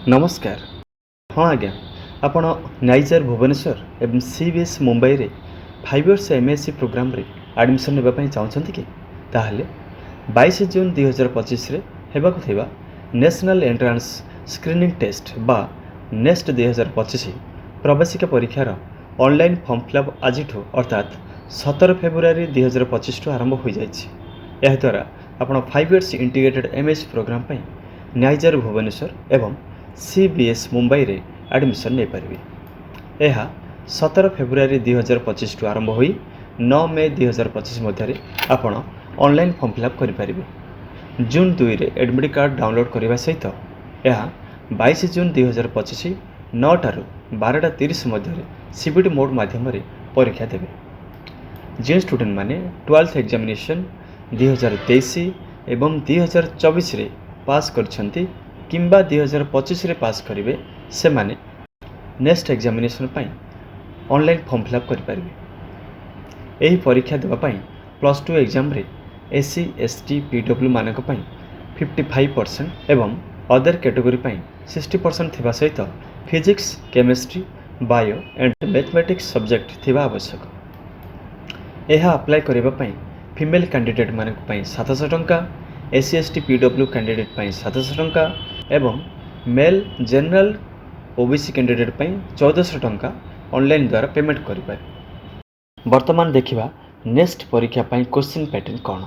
नमस्कार। हाँ आज्ञा, आपण नाइजर भुवनेश्वर एवं सीबीएस मुंबई रे 5 इयर्स एमएससी प्रोग्राम रे एडमिशन नेबा पई चाहछन्ती कि ताहले 22 जून 2025 रे हेबाकु थिबा नेशनल एंट्रांस स्क्रीनिंग टेस्ट बा नेस्ट 2025 प्रवेशिका परीक्षार ऑनलाइन फॉर्म फिलअप आजिठु अर्थात 17 फेब्रुआरी 2025 आरंभ हो जाइछि। एहा द्वारा आपण 5 इयर्स इंटीग्रेटेड एमएससी प्रोग्राम पई नाइजर भुवनेश्वर एवं सीबीएस मुंबई रे एडमिशन नहीं पारे। यह 17 फेब्रुआरी 2025 टू आरंभ हो 9 मे 2025 मध्य आपण ऑनलाइन फॉर्म फिलअप करें। जून 2 रे एडमिट कार्ड डाउनलोड करने सहित यह 22 जून 2025 9 टारू 12:30 मध्य सीबीटी मोड माध्यम परीक्षा देवे। जो स्टूडेंट माने 12th एग्जामिनेशन 2023 एवं 2024 रे पास करछन्ती किंबा 2025 रे पास करेंगे से माने नेक्स्ट एग्जामिनेशन पाई ऑनलाइन फॉर्म फिलअप करें। यही परीक्षा देवाई +2 एग्जाम रे एससी एसटी पीडब्ल्यू मानक पाई 55% एवं अदर कैटेगरी पाई 60% थिबा सहित physics chemistry bio and mathematics subject थिबा आवश्यक। यह अप्लाई करबा पाई फीमेल कैंडिडेट मानक पाई 700 टंका, एससी एसटी पीडब्ल्यू कैंडिडेट पाई 700 टंका एवं मेल जनरल ओबीसी कैंडिडेट पाई 1400 टंका ऑनलाइन द्वारा पेमेंट करें। वर्तमान देखिबा नेक्स्ट परीक्षा पाई क्वेश्चन पैटर्न कौन।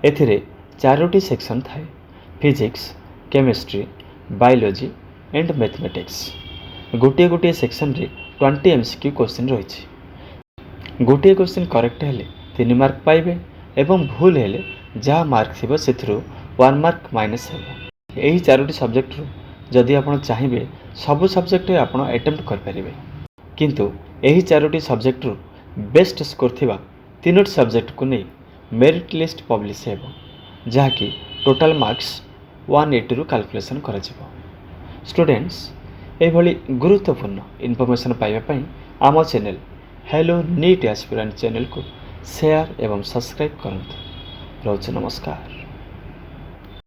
एथिरे 4टी सेक्शन थाए physics chemistry biology and mathematics. गोटे गोटे सेक्शन रे 20 एमसीक्यू क्वेश्चन रही। गोटे क्वेश्चन करेक्ट हेले 3 मार्क पाइबे एवं भूल हेले जहाँ मार्क थिबो सेथरो 1 मार्क माइनस हेबो। यही 4टी सब्जेक्ट जदि आपण चाहिए सबु सब्जेक्ट आपण अटेम्प्ट कर परिबे, किंतु यही 4टी सब्जेक्ट बेस्ट स्कोर थिबा 3टी सब्जेक्ट को नहीं मेरिट लिस्ट पब्लिश हेबो, जहाँकि टोटल मार्क्स 180 रु कैलकुलेशन करा जिवो। स्टूडेंट्स एभली गुरुत्वपूर्ण इनफॉरमेशन पाइबा पई आम channel hello NEET aspirant channel को शेयर एवं सब्सक्राइब करंतु। रोज नमस्कार।